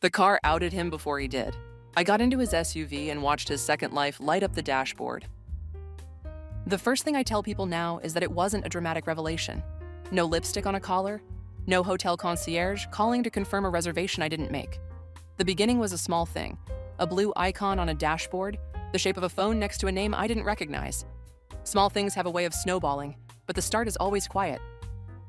The car outed him before he did. I got into his SUV and watched his second life light up the dashboard. The first thing I tell people now is that it wasn't a dramatic revelation. No lipstick on a collar, no hotel concierge calling to confirm a reservation I didn't make. The beginning was a small thing, a blue icon on a dashboard, the shape of a phone next to a name I didn't recognize. Small things have a way of snowballing, but the start is always quiet.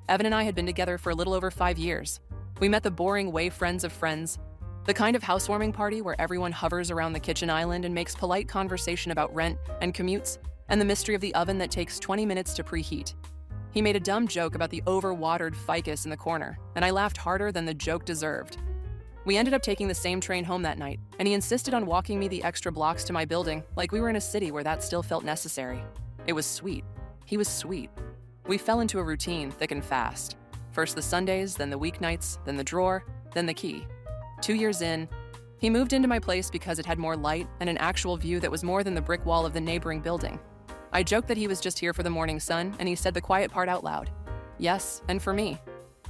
Evan and I had been together for a little over 5 years. We met the boring way friends of friends, the kind of housewarming party where everyone hovers around the kitchen island and makes polite conversation about rent and commutes and the mystery of the oven that takes 20 minutes to preheat. He made a dumb joke about the overwatered ficus in the corner, and I laughed harder than the joke deserved. We ended up taking the same train home that night, and he insisted on walking me the extra blocks to my building like we were in a city where that still felt necessary. It was sweet. He was sweet. We fell into a routine thick and fast. First the Sundays, then the weeknights, then the drawer, then the key. 2 years in, he moved into my place because it had more light and an actual view that was more than the brick wall of the neighboring building. I joked that he was just here for the morning sun, and he said the quiet part out loud. Yes, and for me.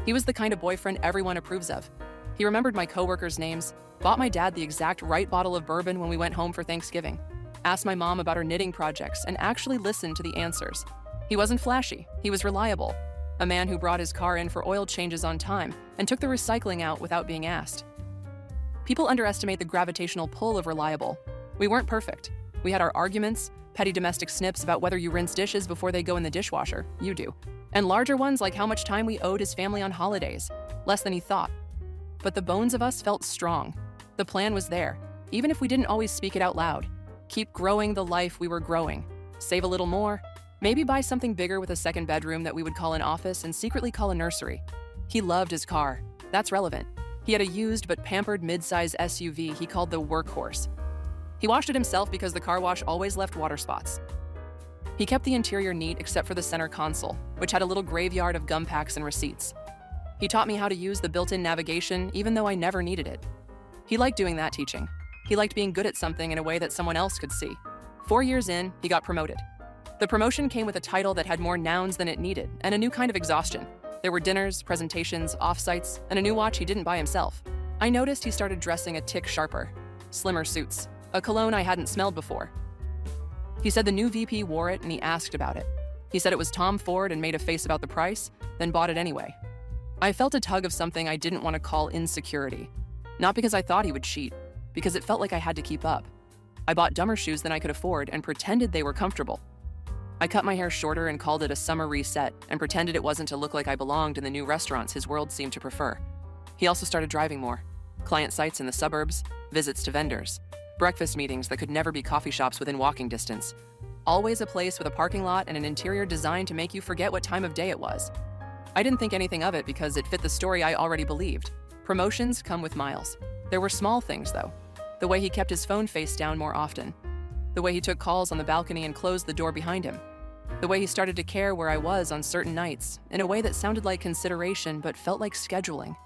He was the kind of boyfriend everyone approves of. He remembered my coworkers' names, bought my dad the exact right bottle of bourbon when we went home for Thanksgiving, asked my mom about her knitting projects, and actually listened to the answers. He wasn't flashy, he was reliable. A man who brought his car in for oil changes on time and took the recycling out without being asked. People underestimate the gravitational pull of reliable. We weren't perfect. We had our arguments, petty domestic snips about whether you rinse dishes before they go in the dishwasher, you do, and larger ones like how much time we owed his family on holidays, less than he thought. But the bones of us felt strong. The plan was there, even if we didn't always speak it out loud. Keep growing the life we were growing. Save a little more. Maybe buy something bigger with a second bedroom that we would call an office and secretly call a nursery. He loved his car. That's relevant. He had a used but pampered mid-size SUV he called the workhorse. He washed it himself because the car wash always left water spots. He kept the interior neat except for the center console, which had a little graveyard of gum packs and receipts. He taught me how to use the built-in navigation even though I never needed it. He liked doing that teaching. He liked being good at something in a way that someone else could see. 4 years in, he got promoted. The promotion came with a title that had more nouns than it needed and a new kind of exhaustion. There were dinners, presentations, offsites, and a new watch he didn't buy himself. I noticed he started dressing a tick sharper, slimmer suits, a cologne I hadn't smelled before. He said the new VP wore it and he asked about it. He said it was Tom Ford and made a face about the price, then bought it anyway. I felt a tug of something I didn't want to call insecurity. Not because I thought he would cheat, because it felt like I had to keep up. I bought dumber shoes than I could afford and pretended they were comfortable. I cut my hair shorter and called it a summer reset and pretended it wasn't to look like I belonged in the new restaurants his world seemed to prefer. He also started driving more. Client sites in the suburbs, visits to vendors, breakfast meetings that could never be coffee shops within walking distance. Always a place with a parking lot and an interior designed to make you forget what time of day it was. I didn't think anything of it because it fit the story I already believed. Promotions come with miles. There were small things, though. The way he kept his phone face down more often. The way he took calls on the balcony and closed the door behind him. The way he started to care where I was on certain nights, in a way that sounded like consideration but felt like scheduling.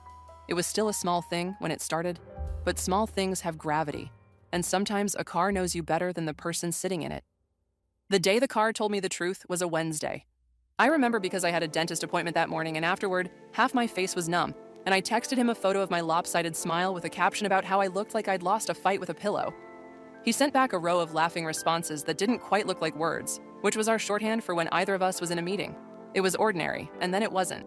It was still a small thing when it started, but small things have gravity, and sometimes a car knows you better than the person sitting in it. The day the car told me the truth was a Wednesday. I remember because I had a dentist appointment that morning, and afterward, half my face was numb, and I texted him a photo of my lopsided smile with a caption about how I looked like I'd lost a fight with a pillow. He sent back a row of laughing responses that didn't quite look like words, which was our shorthand for when either of us was in a meeting. It was ordinary, and then it wasn't.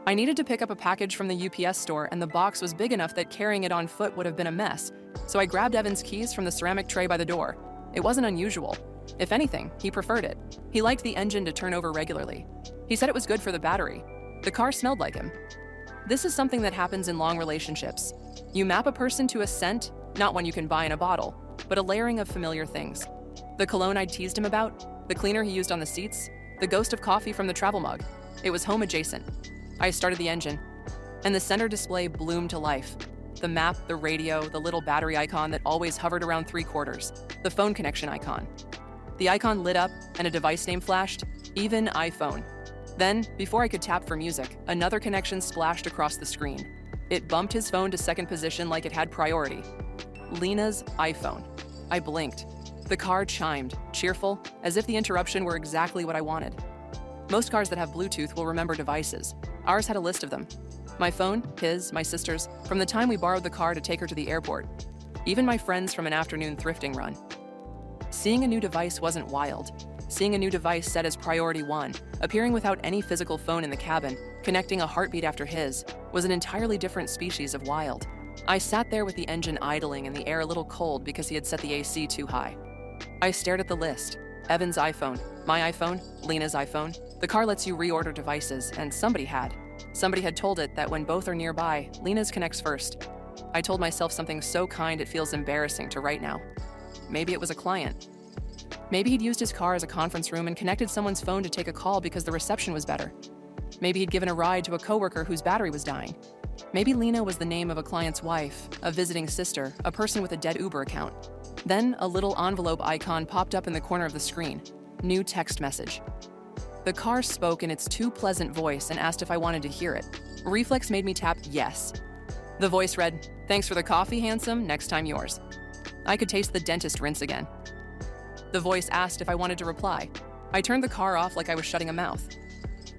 I needed to pick up a package from the UPS store, and the box was big enough that carrying it on foot would have been a mess, so I grabbed Evan's keys from the ceramic tray by the door. It wasn't unusual. If anything, he preferred it. He liked the engine to turn over regularly. He said it was good for the battery. The car smelled like him. This is something that happens in long relationships. You map a person to a scent, not one you can buy in a bottle, but a layering of familiar things. The cologne I'd teased him about, the cleaner he used on the seats, the ghost of coffee from the travel mug. It was home adjacent. I started the engine, and the center display bloomed to life. The map, the radio, the little battery icon that always hovered around 3/4, the phone connection icon. The icon lit up and a device name flashed, even iPhone. Then, before I could tap for music, another connection splashed across the screen. It bumped his phone to second position like it had priority. Lena's iPhone. I blinked. The car chimed, cheerful, as if the interruption were exactly what I wanted. Most cars that have Bluetooth will remember devices. Ours had a list of them. My phone, his, my sister's, from the time we borrowed the car to take her to the airport. Even my friends from an afternoon thrifting run. Seeing a new device wasn't wild. Seeing a new device set as priority one, appearing without any physical phone in the cabin, connecting a heartbeat after his, was an entirely different species of wild. I sat there with the engine idling and the air a little cold because he had set the AC too high. I stared at the list. Evan's iPhone, my iPhone, Lena's iPhone. The car lets you reorder devices, and somebody had. Somebody had told it that when both are nearby, Lena's connects first. I told myself something so kind it feels embarrassing to write now. Maybe it was a client. Maybe he'd used his car as a conference room and connected someone's phone to take a call because the reception was better. Maybe he'd given a ride to a coworker whose battery was dying. Maybe Lena was the name of a client's wife, a visiting sister, a person with a dead Uber account. Then a little envelope icon popped up in the corner of the screen. New text message. The car spoke in its too pleasant voice and asked if I wanted to hear it. Reflex made me tap yes. The voice read, "Thanks for the coffee, handsome, next time yours." I could taste the dentist rinse again. The voice asked if I wanted to reply. I turned the car off like I was shutting a mouth.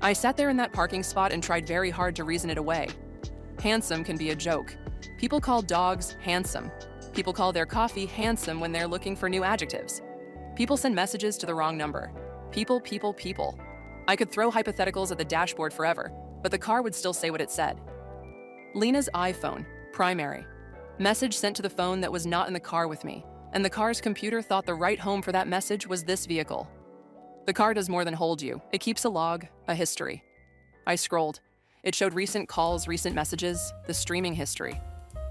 I sat there in that parking spot and tried very hard to reason it away. Handsome can be a joke. People call dogs handsome. People call their coffee handsome when they're looking for new adjectives. People send messages to the wrong number. People. I could throw hypotheticals at the dashboard forever, but the car would still say what it said. Lena's iPhone, primary. Message sent to the phone that was not in the car with me, and the car's computer thought the right home for that message was this vehicle. The car does more than hold you. It keeps a log, a history. I scrolled. It showed recent calls, recent messages, the streaming history.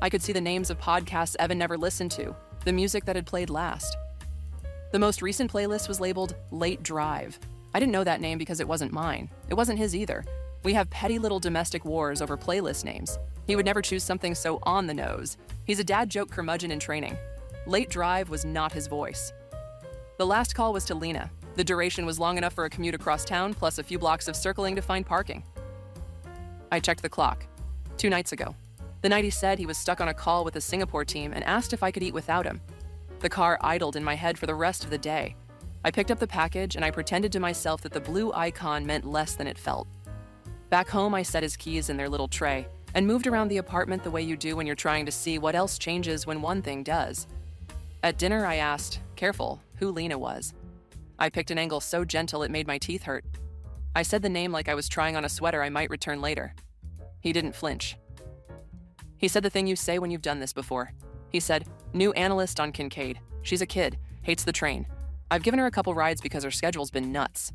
I could see the names of podcasts Evan never listened to, the music that had played last. The most recent playlist was labeled Late Drive. I didn't know that name because it wasn't mine. It wasn't his either. We have petty little domestic wars over playlist names. He would never choose something so on the nose. He's a dad joke curmudgeon in training. Late Drive was not his voice. The last call was to Lena. The duration was long enough for a commute across town, plus a few blocks of circling to find parking. I checked the clock. 2 nights ago. The night he said he was stuck on a call with a Singapore team and asked if I could eat without him. The car idled in my head for the rest of the day. I picked up the package and I pretended to myself that the blue icon meant less than it felt. Back home, I set his keys in their little tray and moved around the apartment the way you do when you're trying to see what else changes when one thing does. At dinner, I asked, careful, who Lena was. I picked an angle so gentle it made my teeth hurt. I said the name like I was trying on a sweater I might return later. He didn't flinch. He said the thing you say when you've done this before. He said, new analyst on Kincaid. She's a kid, hates the train. I've given her a couple rides because her schedule's been nuts.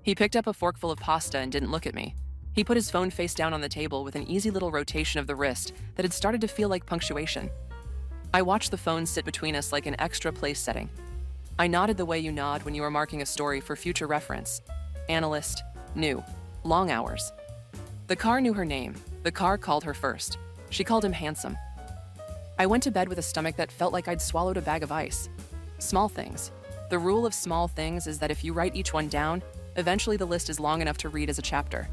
He picked up a forkful of pasta and didn't look at me. He put his phone face down on the table with an easy little rotation of the wrist that had started to feel like punctuation. I watched the phone sit between us like an extra place setting. I nodded the way you nod when you are marking a story for future reference. Analyst, new, long hours. The car knew her name. The car called her first. She called him handsome. I went to bed with a stomach that felt like I'd swallowed a bag of ice. Small things. The rule of small things is that if you write each one down, eventually the list is long enough to read as a chapter.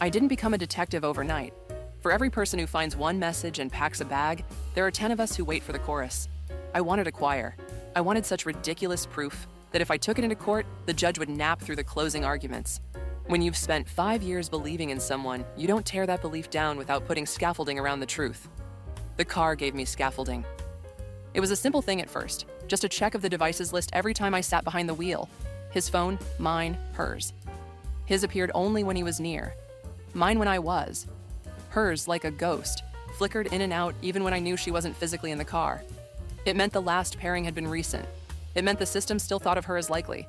I didn't become a detective overnight. For every person who finds one message and packs a bag, there are 10 of us who wait for the chorus. I wanted a choir. I wanted such ridiculous proof that if I took it into court, the judge would nap through the closing arguments. When you've spent 5 years believing in someone, you don't tear that belief down without putting scaffolding around the truth. The car gave me scaffolding. It was a simple thing at first, just a check of the devices list every time I sat behind the wheel. His phone, mine, hers. His appeared only when he was near. Mine when I was. Hers, like a ghost, flickered in and out even when I knew she wasn't physically in the car. It meant the last pairing had been recent. It meant the system still thought of her as likely.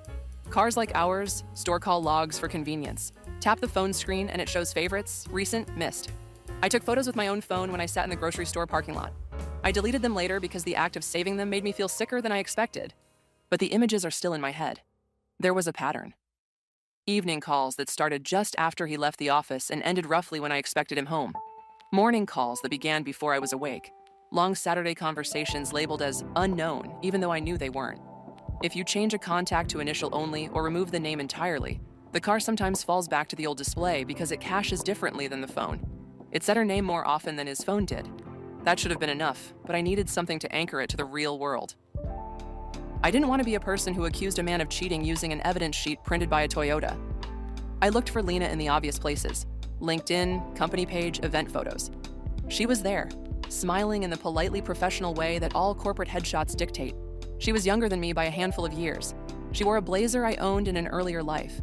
Cars like ours store call logs for convenience. Tap the phone screen and it shows favorites, recent, missed. I took photos with my own phone when I sat in the grocery store parking lot. I deleted them later because the act of saving them made me feel sicker than I expected. But the images are still in my head. There was a pattern. Evening calls that started just after he left the office and ended roughly when I expected him home. Morning calls that began before I was awake. Long Saturday conversations labeled as unknown, even though I knew they weren't. If you change a contact to initial only or remove the name entirely, the car sometimes falls back to the old display because it caches differently than the phone. It said her name more often than his phone did. That should have been enough, but I needed something to anchor it to the real world. I didn't want to be a person who accused a man of cheating using an evidence sheet printed by a Toyota. I looked for Lena in the obvious places. LinkedIn, company page, event photos. She was there, smiling in the politely professional way that all corporate headshots dictate. She was younger than me by a handful of years. She wore a blazer I owned in an earlier life.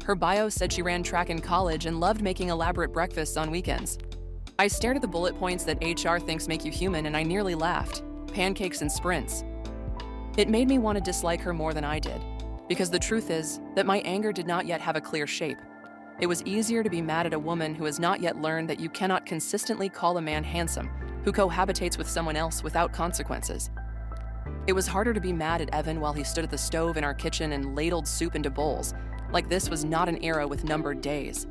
Her bio said she ran track in college and loved making elaborate breakfasts on weekends. I stared at the bullet points that HR thinks make you human, and I nearly laughed. Pancakes and sprints. It made me want to dislike her more than I did, because the truth is that my anger did not yet have a clear shape. It was easier to be mad at a woman who has not yet learned that you cannot consistently call a man handsome who cohabitates with someone else without consequences. It was harder to be mad at Evan while he stood at the stove in our kitchen and ladled soup into bowls, like this was not an era with numbered days.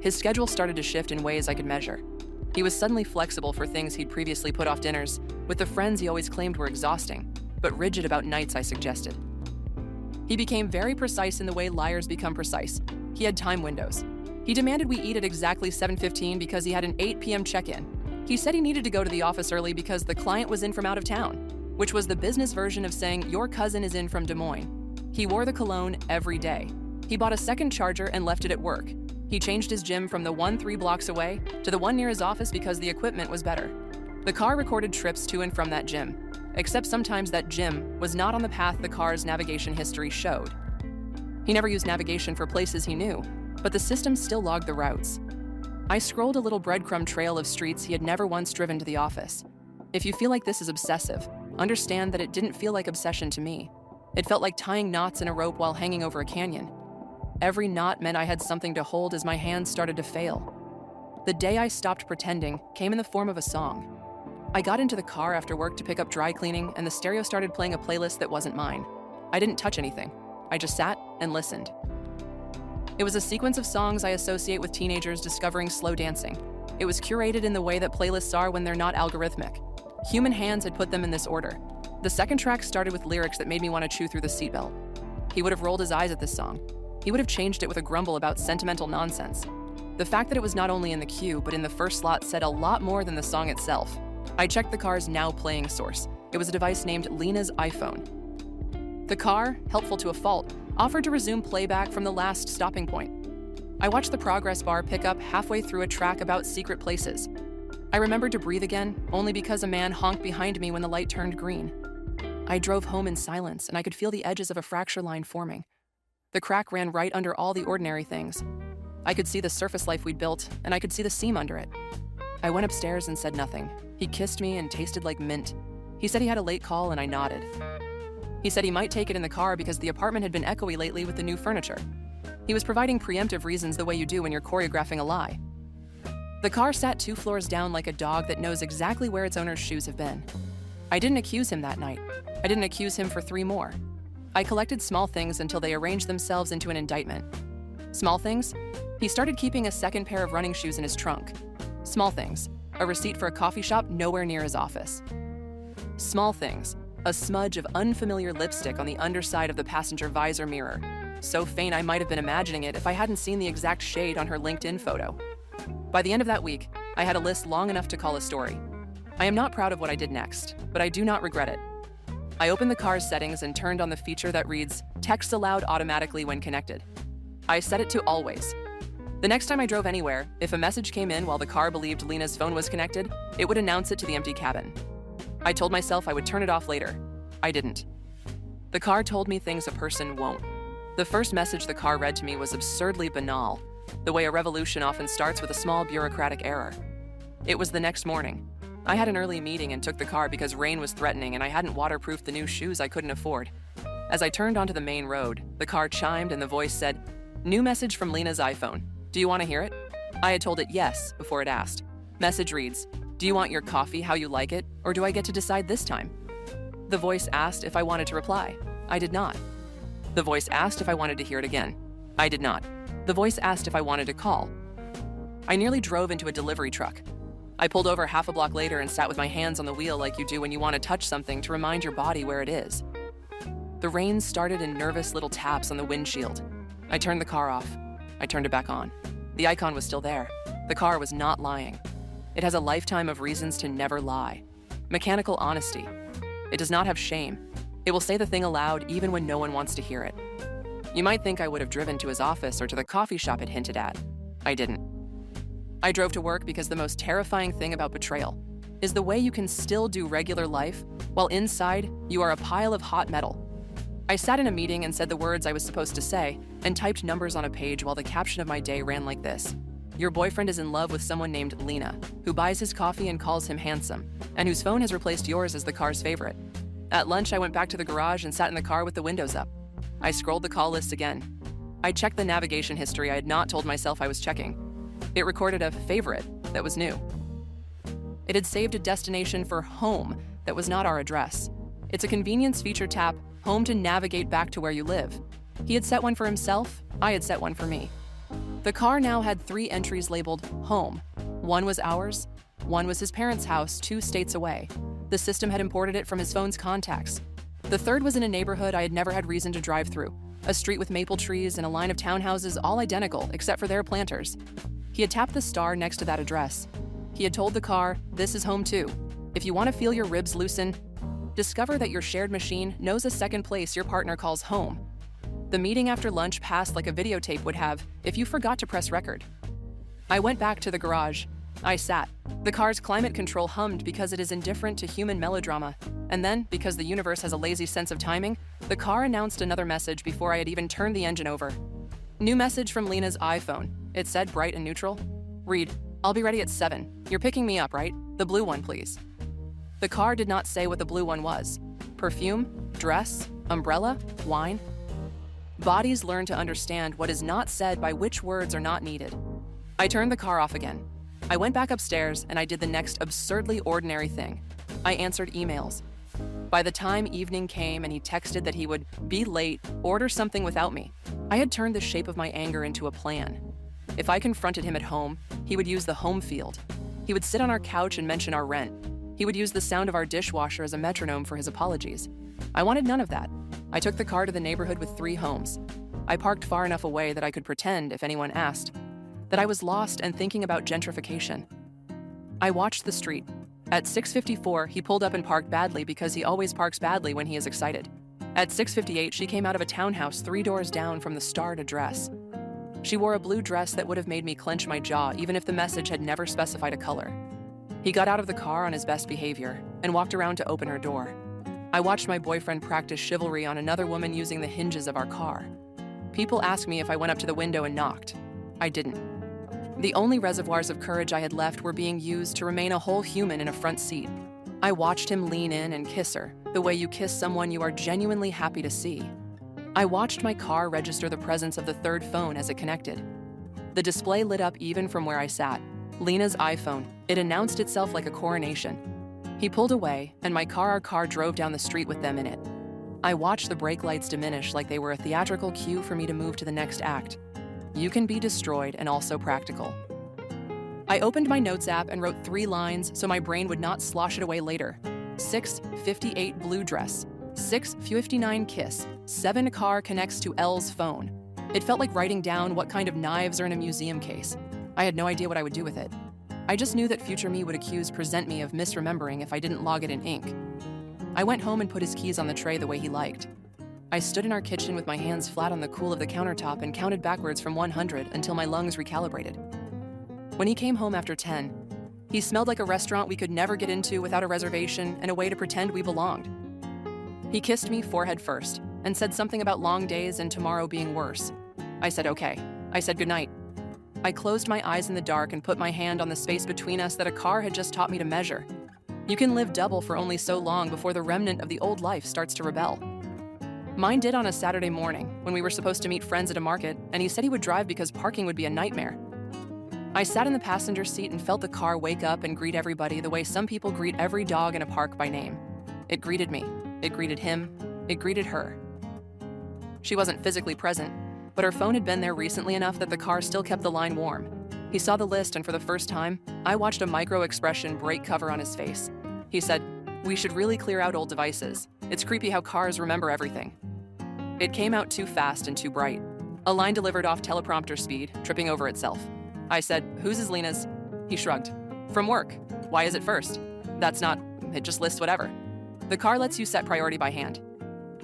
His schedule started to shift in ways I could measure. He was suddenly flexible for things he'd previously put off dinners with the friends he always claimed were exhausting, but rigid about nights I suggested. He became very precise in the way liars become precise. He had time windows. He demanded we eat at exactly 7:15 because he had an 8 p.m. check-in. He said he needed to go to the office early because the client was in from out of town, which was the business version of saying your cousin is in from Des Moines. He wore the cologne every day. He bought a second charger and left it at work. He changed his gym from the one 3 blocks away to the one near his office because the equipment was better. The car recorded trips to and from that gym, except sometimes that gym was not on the path the car's navigation history showed. He never used navigation for places he knew, but the system still logged the routes. I scrolled a little breadcrumb trail of streets he had never once driven to the office. If you feel like this is obsessive, understand that it didn't feel like obsession to me. It felt like tying knots in a rope while hanging over a canyon. Every knot meant I had something to hold as my hands started to fail. The day I stopped pretending came in the form of a song. I got into the car after work to pick up dry cleaning, and the stereo started playing a playlist that wasn't mine. I didn't touch anything. I just sat and listened. It was a sequence of songs I associate with teenagers discovering slow dancing. It was curated in the way that playlists are when they're not algorithmic. Human hands had put them in this order. The second track started with lyrics that made me want to chew through the seatbelt. He would have rolled his eyes at this song. He would have changed it with a grumble about sentimental nonsense. The fact that it was not only in the queue, but in the first slot said a lot more than the song itself. I checked the car's now playing source. It was a device named Lena's iPhone. The car, helpful to a fault, offered to resume playback from the last stopping point. I watched the progress bar pick up halfway through a track about secret places. I remembered to breathe again, only because a man honked behind me when the light turned green. I drove home in silence, and I could feel the edges of a fracture line forming. The crack ran right under all the ordinary things. I could see the surface life we'd built, and I could see the seam under it. I went upstairs and said nothing. He kissed me and tasted like mint. He said he had a late call, and I nodded. He said he might take it in the car because the apartment had been echoey lately with the new furniture. He was providing preemptive reasons the way you do when you're choreographing a lie. The car sat 2 floors down like a dog that knows exactly where its owner's shoes have been. I didn't accuse him that night. I didn't accuse him for 3 more. I collected small things until they arranged themselves into an indictment. Small things? He started keeping a second pair of running shoes in his trunk. Small things. A receipt for a coffee shop nowhere near his office. Small things. A smudge of unfamiliar lipstick on the underside of the passenger visor mirror. So faint I might have been imagining it if I hadn't seen the exact shade on her LinkedIn photo. By the end of that week, I had a list long enough to call a story. I am not proud of what I did next, but I do not regret it. I opened the car's settings and turned on the feature that reads, "Text aloud automatically when connected." I set it to always. The next time I drove anywhere, if a message came in while the car believed Lena's phone was connected, it would announce it to the empty cabin. I told myself I would turn it off later. I didn't. The car told me things a person won't. The first message the car read to me was absurdly banal, the way a revolution often starts with a small bureaucratic error. It was the next morning. I had an early meeting and took the car because rain was threatening and I hadn't waterproofed the new shoes I couldn't afford. As I turned onto the main road, the car chimed and the voice said, "New message from Lena's iPhone. Do you want to hear it?" I had told it yes before it asked. Message reads, "Do you want your coffee how you like it, or do I get to decide this time?" The voice asked if I wanted to reply. I did not. The voice asked if I wanted to hear it again. I did not. The voice asked if I wanted to call. I nearly drove into a delivery truck. I pulled over half a block later and sat with my hands on the wheel like you do when you want to touch something to remind your body where it is. The rain started in nervous little taps on the windshield. I turned the car off. I turned it back on. The icon was still there. The car was not lying. It has a lifetime of reasons to never lie. Mechanical honesty. It does not have shame. It will say the thing aloud even when no one wants to hear it. You might think I would have driven to his office or to the coffee shop it hinted at. I didn't. I drove to work because the most terrifying thing about betrayal is the way you can still do regular life while inside you are a pile of hot metal. I sat in a meeting and said the words I was supposed to say and typed numbers on a page while the caption of my day ran like this: "Your boyfriend is in love with someone named Lena, who buys his coffee and calls him handsome, and whose phone has replaced yours as the car's favorite." At lunch, I went back to the garage and sat in the car with the windows up. I scrolled the call list again. I checked the navigation history I had not told myself I was checking. It recorded a favorite that was new. It had saved a destination for home that was not our address. It's a convenience feature tap, home to navigate back to where you live. He had set one for himself, I had set one for me. The car now had 3 entries labeled home. One was ours, one was his parents' house 2 states away. The system had imported it from his phone's contacts. The third was in a neighborhood I had never had reason to drive through, a street with maple trees and a line of townhouses all identical except for their planters. He had tapped the star next to that address. He had told the car, "This is home too. If you want to feel your ribs loosen, discover that your shared machine knows a second place your partner calls home." The meeting after lunch passed like a videotape would have if you forgot to press record. I went back to the garage. I sat. The car's climate control hummed because it is indifferent to human melodrama. And then, because the universe has a lazy sense of timing, the car announced another message before I had even turned the engine over. New message from Lena's iPhone. It said, bright and neutral: "Read, I'll be ready at 7. You're picking me up, right? The blue one, please." The car did not say what the blue one was. Perfume? Dress? Umbrella? Wine? Bodies learn to understand what is not said by which words are not needed. I turned the car off again. I went back upstairs and I did the next absurdly ordinary thing. I answered emails. By the time evening came and he texted that he would be late, order something without me, I had turned the shape of my anger into a plan. If I confronted him at home, he would use the home field. He would sit on our couch and mention our rent. He would use the sound of our dishwasher as a metronome for his apologies. I wanted none of that. I took the car to the neighborhood with 3 homes. I parked far enough away that I could pretend, if anyone asked, that I was lost and thinking about gentrification. I watched the street. At 6:54, he pulled up and parked badly because he always parks badly when he is excited. At 6:58, she came out of a townhouse 3 doors down from the starred address. She wore a blue dress that would have made me clench my jaw even if the message had never specified a color. He got out of the car on his best behavior and walked around to open her door. I watched my boyfriend practice chivalry on another woman using the hinges of our car. People asked me if I went up to the window and knocked. I didn't. The only reservoirs of courage I had left were being used to remain a whole human in a front seat. I watched him lean in and kiss her, the way you kiss someone you are genuinely happy to see. I watched my car register the presence of the third phone as it connected. The display lit up even from where I sat. Lena's iPhone. It announced itself like a coronation. He pulled away, and our car drove down the street with them in it. I watched the brake lights diminish like they were a theatrical cue for me to move to the next act. You can be destroyed and also practical. I opened my notes app and wrote 3 lines so my brain would not slosh it away later. 6:58 blue dress. 6:59 kiss. 7 car connects to L's phone. It felt like writing down what kind of knives are in a museum case. I had no idea what I would do with it. I just knew that future me would accuse present me of misremembering if I didn't log it in ink. I went home and put his keys on the tray the way he liked. I stood in our kitchen with my hands flat on the cool of the countertop and counted backwards from 100 until my lungs recalibrated. When he came home after 10, he smelled like a restaurant we could never get into without a reservation and a way to pretend we belonged. He kissed me forehead first and said something about long days and tomorrow being worse. I said okay. I said goodnight. I closed my eyes in the dark and put my hand on the space between us that a car had just taught me to measure. You can live double for only so long before the remnant of the old life starts to rebel. Mine did on a Saturday morning when we were supposed to meet friends at a market, and he said he would drive because parking would be a nightmare. I sat in the passenger seat and felt the car wake up and greet everybody the way some people greet every dog in a park by name. It greeted me. It greeted him. It greeted her. She wasn't physically present, but her phone had been there recently enough that the car still kept the line warm. He saw the list, and for the first time, I watched a micro-expression break cover on his face. He said, "We should really clear out old devices. It's creepy how cars remember everything." It came out too fast and too bright. A line delivered off teleprompter speed, tripping over itself. I said, "Whose is Lena's?" He shrugged. "From work. Why is it first?" "That's not, it just lists whatever." The car lets you set priority by hand.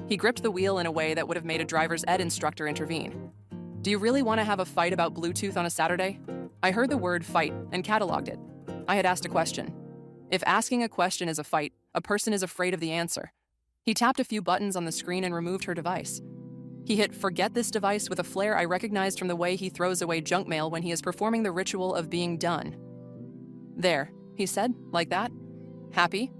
He gripped the wheel in a way that would have made a driver's ed instructor intervene. "Do you really want to have a fight about Bluetooth on a Saturday?" I heard the word fight and cataloged it. I had asked a question. If asking a question is a fight, a person is afraid of the answer. He tapped a few buttons on the screen and removed her device. He hit forget this device with a flair I recognized from the way he throws away junk mail when he is performing the ritual of being done. There, he said, like that. Happy?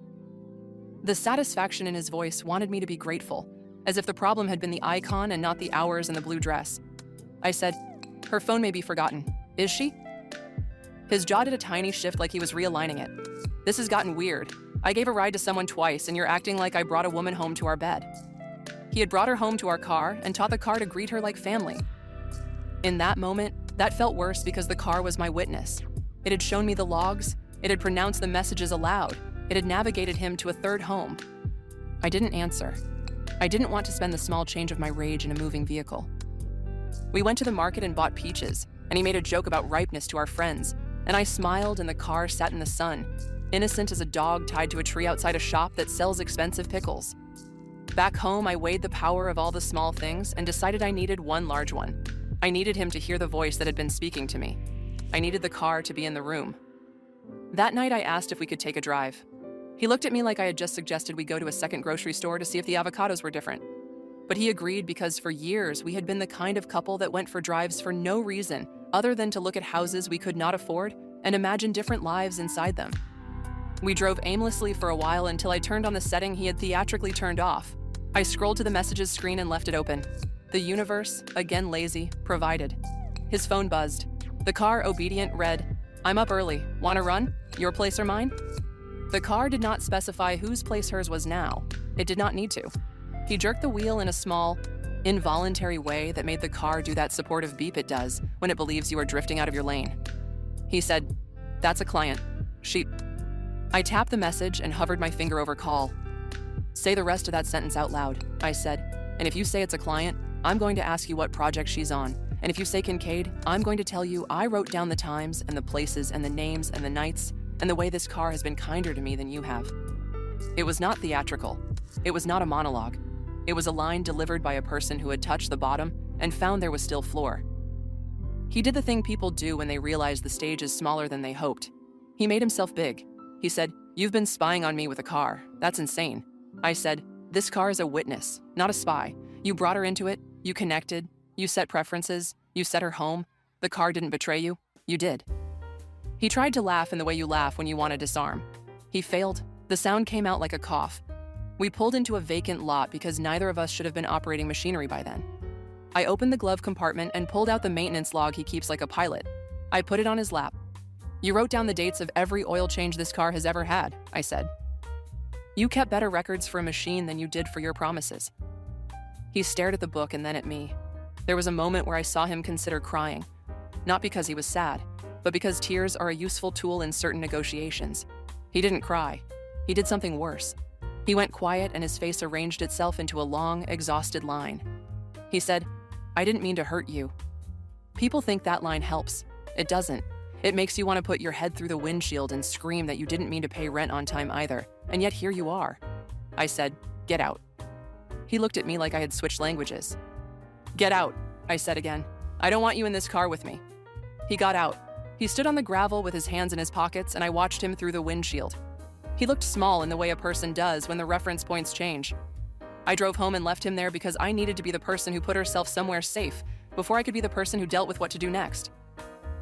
The satisfaction in his voice wanted me to be grateful, as if the problem had been the icon and not the hours and the blue dress. I said, her phone may be forgotten. Is she? His jaw did a tiny shift like he was realigning it. This has gotten weird. I gave a ride to someone twice and you're acting like I brought a woman home to our bed. He had brought her home to our car and taught the car to greet her like family. In that moment, that felt worse because the car was my witness. It had shown me the logs. It had pronounced the messages aloud. It had navigated him to a third home. I didn't answer. I didn't want to spend the small change of my rage in a moving vehicle. We went to the market and bought peaches, and he made a joke about ripeness to our friends, and I smiled and the car sat in the sun, innocent as a dog tied to a tree outside a shop that sells expensive pickles. Back home, I weighed the power of all the small things and decided I needed one large one. I needed him to hear the voice that had been speaking to me. I needed the car to be in the room. That night, I asked if we could take a drive. He looked at me like I had just suggested we go to a second grocery store to see if the avocados were different. But he agreed because for years, we had been the kind of couple that went for drives for no reason other than to look at houses we could not afford and imagine different lives inside them. We drove aimlessly for a while until I turned on the setting he had theatrically turned off. I scrolled to the messages screen and left it open. The universe, again lazy, provided. His phone buzzed. The car, obedient, read, "I'm up early. Wanna run? Your place or mine?" The car did not specify whose place hers was now. It did not need to. He jerked the wheel in a small, involuntary way that made the car do that supportive beep it does when it believes you are drifting out of your lane. He said, "That's a client. She..." I tapped the message and hovered my finger over call. "Say the rest of that sentence out loud," I said. "And if you say it's a client, I'm going to ask you what project she's on. And if you say Kincaid, I'm going to tell you I wrote down the times and the places and the names and the nights and the way this car has been kinder to me than you have." It was not theatrical. It was not a monologue. It was a line delivered by a person who had touched the bottom and found there was still floor. He did the thing people do when they realize the stage is smaller than they hoped. He made himself big. He said, "You've been spying on me with a car. That's insane." I said, "This car is a witness, not a spy. You brought her into it. You connected. You set preferences. You set her home. The car didn't betray you. You did." He tried to laugh in the way you laugh when you want to disarm. He failed. The sound came out like a cough. We pulled into a vacant lot because neither of us should have been operating machinery by then. I opened the glove compartment and pulled out the maintenance log he keeps like a pilot. I put it on his lap. "You wrote down the dates of every oil change this car has ever had," I said. "You kept better records for a machine than you did for your promises." He stared at the book and then at me. There was a moment where I saw him consider crying, not because he was sad, but because tears are a useful tool in certain negotiations. He didn't cry. He did something worse. He went quiet and his face arranged itself into a long, exhausted line. He said, "I didn't mean to hurt you." People think that line helps. It doesn't. It makes you want to put your head through the windshield and scream that you didn't mean to pay rent on time either, and yet here you are. I said, "Get out." He looked at me like I had switched languages. "Get out," I said again. "I don't want you in this car with me." He got out. He stood on the gravel with his hands in his pockets, and I watched him through the windshield. He looked small in the way a person does when the reference points change. I drove home and left him there because I needed to be the person who put herself somewhere safe before I could be the person who dealt with what to do next.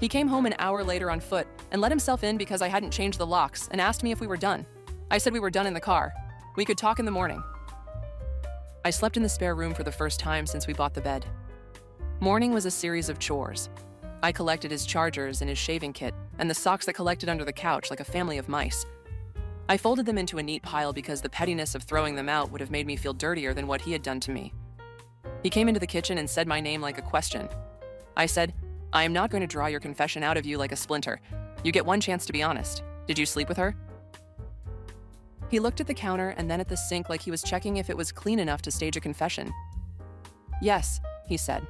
He came home an hour later on foot and let himself in because I hadn't changed the locks and asked me if we were done. I said we were done in the car. We could talk in the morning. I slept in the spare room for the first time since we bought the bed. Morning was a series of chores. I collected his chargers and his shaving kit and the socks that collected under the couch like a family of mice. I folded them into a neat pile because the pettiness of throwing them out would have made me feel dirtier than what he had done to me. He came into the kitchen and said my name like a question. I said, "I am not going to draw your confession out of you like a splinter. You get one chance to be honest. Did you sleep with her?" He looked at the counter and then at the sink like he was checking if it was clean enough to stage a confession. "Yes," he said.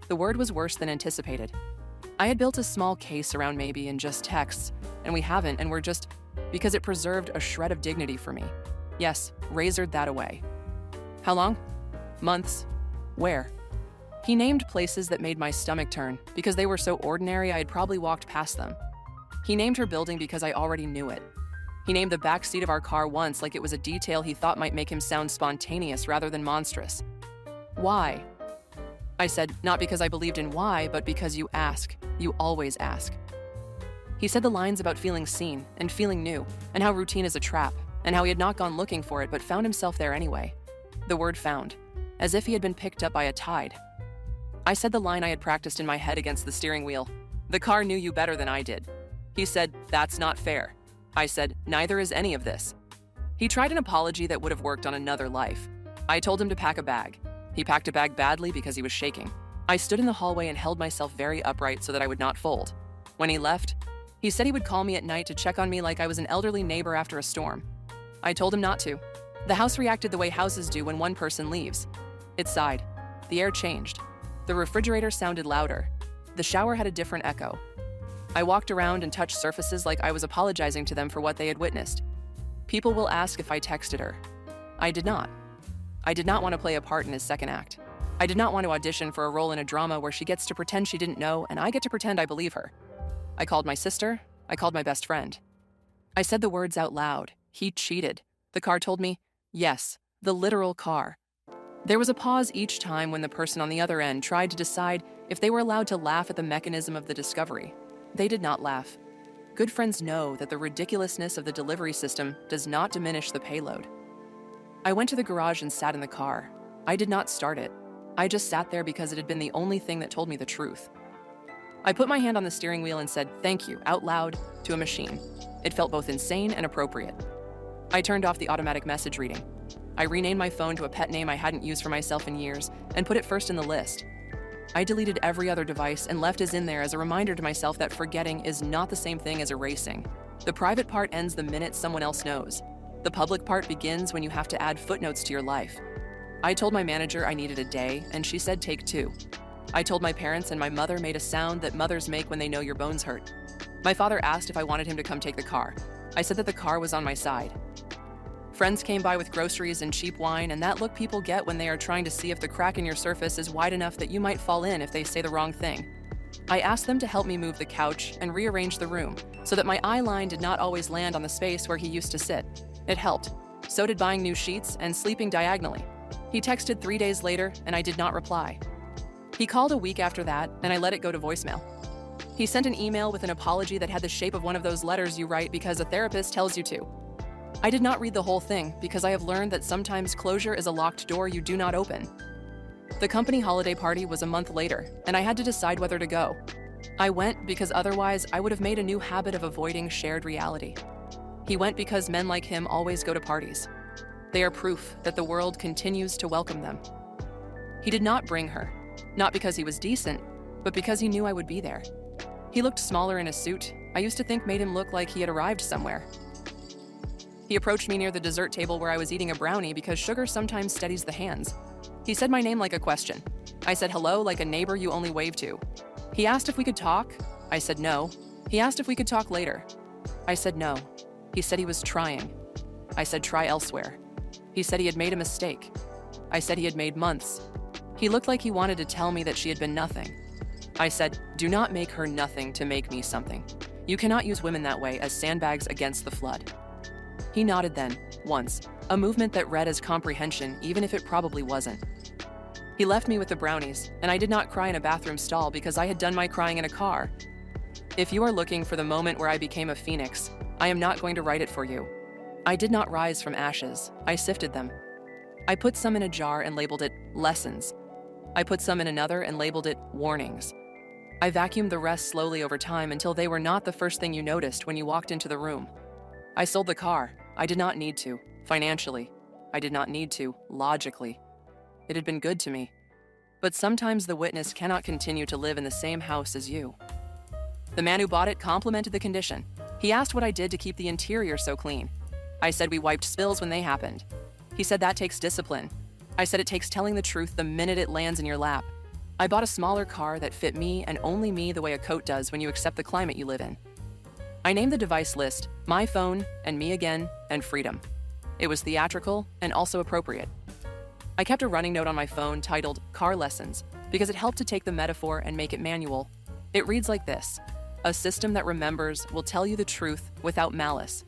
The word was worse than anticipated. I had built a small case around maybe in just texts, and we haven't, and we're just... because it preserved a shred of dignity for me. Yes, razored that away. "How long?" "Months." "Where?" He named places that made my stomach turn because they were so ordinary I had probably walked past them. He named her building because I already knew it. He named the back seat of our car once like it was a detail he thought might make him sound spontaneous rather than monstrous. Why? I said, not because I believed in why, but because you ask. You always ask. He said the lines about feeling seen and feeling new, and how routine is a trap, and how he had not gone looking for it but found himself there anyway. The word found, as if he had been picked up by a tide. I said the line I had practiced in my head against the steering wheel. The car knew you better than I did. He said, that's not fair. I said, neither is any of this. He tried an apology that would have worked on another life. I told him to pack a bag. He packed a bag badly because he was shaking. I stood in the hallway and held myself very upright so that I would not fold. When he left, he said he would call me at night to check on me like I was an elderly neighbor after a storm. I told him not to. The house reacted the way houses do when one person leaves. It sighed. The air changed. The refrigerator sounded louder. The shower had a different echo. I walked around and touched surfaces like I was apologizing to them for what they had witnessed. People will ask if I texted her. I did not. I did not want to play a part in his second act. I did not want to audition for a role in a drama where she gets to pretend she didn't know and I get to pretend I believe her. I called my sister. I called my best friend. I said the words out loud. He cheated. The car told me, yes, the literal car. There was a pause each time when the person on the other end tried to decide if they were allowed to laugh at the mechanism of the discovery. They did not laugh. Good friends know that the ridiculousness of the delivery system does not diminish the payload. I went to the garage and sat in the car. I did not start it. I just sat there because it had been the only thing that told me the truth. I put my hand on the steering wheel and said, thank you, out loud, to a machine. It felt both insane and appropriate. I turned off the automatic message reading. I renamed my phone to a pet name I hadn't used for myself in years and put it first in the list. I deleted every other device and left as in there as a reminder to myself that forgetting is not the same thing as erasing. The private part ends the minute someone else knows. The public part begins when you have to add footnotes to your life. I told my manager I needed a day, and she said take 2. I told my parents, and my mother made a sound that mothers make when they know your bones hurt. My father asked if I wanted him to come take the car. I said that the car was on my side. Friends came by with groceries and cheap wine, and that look people get when they are trying to see if the crack in your surface is wide enough that you might fall in if they say the wrong thing. I asked them to help me move the couch and rearrange the room so that my eye line did not always land on the space where he used to sit. It helped. So did buying new sheets and sleeping diagonally. He texted 3 days later, and I did not reply. He called a week after that, and I let it go to voicemail. He sent an email with an apology that had the shape of one of those letters you write because a therapist tells you to. I did not read the whole thing because I have learned that sometimes closure is a locked door you do not open. The company holiday party was a month later, and I had to decide whether to go. I went because otherwise I would have made a new habit of avoiding shared reality. He went because men like him always go to parties. They are proof that the world continues to welcome them. He did not bring her, not because he was decent, but because he knew I would be there. He looked smaller in a suit I used to think made him look like he had arrived somewhere. He approached me near the dessert table where I was eating a brownie because sugar sometimes steadies the hands. He said my name like a question. I said hello like a neighbor you only wave to. He asked if we could talk. I said no. He asked if we could talk later. I said no. He said he was trying. I said try elsewhere. He said he had made a mistake. I said he had made months. He looked like he wanted to tell me that she had been nothing. I said, do not make her nothing to make me something. You cannot use women that way as sandbags against the flood. He nodded then, once, a movement that read as comprehension even if it probably wasn't. He left me with the brownies, and I did not cry in a bathroom stall because I had done my crying in a car. If you are looking for the moment where I became a phoenix, I am not going to write it for you. I did not rise from ashes. I sifted them. I put some in a jar and labeled it lessons. I put some in another and labeled it warnings. I vacuumed the rest slowly over time until they were not the first thing you noticed when you walked into the room. I sold the car. I did not need to, financially. I did not need to, logically. It had been good to me. But sometimes the witness cannot continue to live in the same house as you. The man who bought it complimented the condition. He asked what I did to keep the interior so clean. I said we wiped spills when they happened. He said that takes discipline. I said it takes telling the truth the minute it lands in your lap. I bought a smaller car that fit me and only me the way a coat does when you accept the climate you live in. I named the device list My Phone and Me Again and Freedom. It was theatrical and also appropriate. I kept a running note on my phone titled Car Lessons because it helped to take the metaphor and make it manual. It reads like this: a system that remembers will tell you the truth without malice.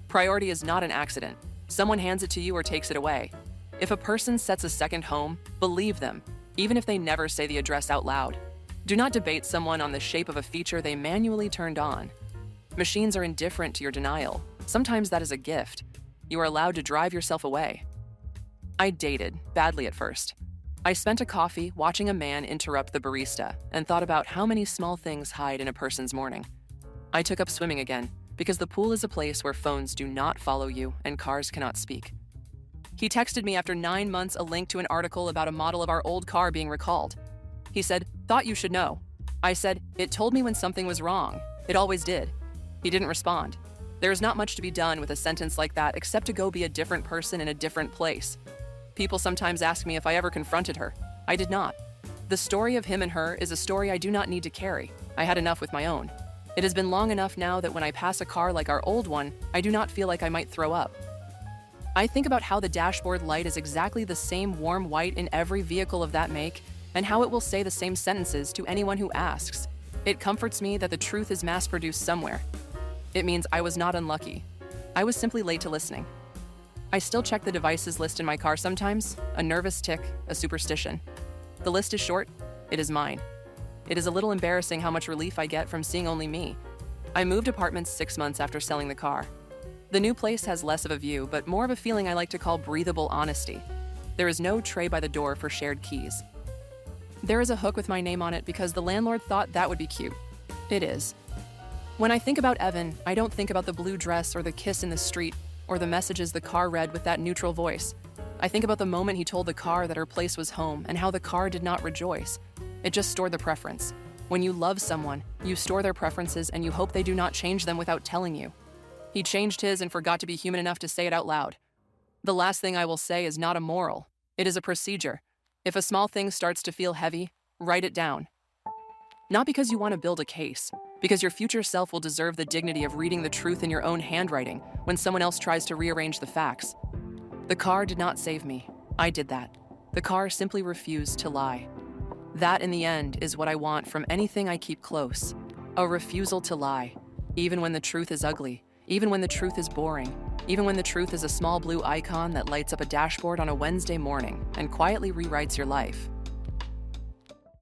Priority is not an accident. Someone hands it to you or takes it away. If a person sets a second home, believe them, even if they never say the address out loud. Do not debate someone on the shape of a feature they manually turned on. Machines are indifferent to your denial. Sometimes that is a gift. You are allowed to drive yourself away. I dated, badly at first. I spent a coffee watching a man interrupt the barista and thought about how many small things hide in a person's morning. I took up swimming again, because the pool is a place where phones do not follow you and cars cannot speak. He texted me after 9 months a link to an article about a model of our old car being recalled. He said, "Thought you should know." I said, "It told me when something was wrong. It always did." He didn't respond. There is not much to be done with a sentence like that except to go be a different person in a different place. People sometimes ask me if I ever confronted her. I did not. The story of him and her is a story I do not need to carry. I had enough with my own. It has been long enough now that when I pass a car like our old one, I do not feel like I might throw up. I think about how the dashboard light is exactly the same warm white in every vehicle of that make, and how it will say the same sentences to anyone who asks. It comforts me that the truth is mass-produced somewhere. It means I was not unlucky. I was simply late to listening. I still check the devices list in my car sometimes, a nervous tick, a superstition. The list is short, it is mine. It is a little embarrassing how much relief I get from seeing only me. I moved apartments 6 months after selling the car. The new place has less of a view, but more of a feeling I like to call breathable honesty. There is no tray by the door for shared keys. There is a hook with my name on it because the landlord thought that would be cute. It is. When I think about Evan, I don't think about the blue dress or the kiss in the street or the messages the car read with that neutral voice. I think about the moment he told the car that her place was home and how the car did not rejoice. It just stored the preference. When you love someone, you store their preferences and you hope they do not change them without telling you. He changed his and forgot to be human enough to say it out loud. The last thing I will say is not a moral. It is a procedure. If a small thing starts to feel heavy, write it down. Not because you want to build a case, because your future self will deserve the dignity of reading the truth in your own handwriting when someone else tries to rearrange the facts. The car did not save me. I did that. The car simply refused to lie. That, in the end, is what I want from anything I keep close. A refusal to lie, even when the truth is ugly, even when the truth is boring, even when the truth is a small blue icon that lights up a dashboard on a Wednesday morning and quietly rewrites your life.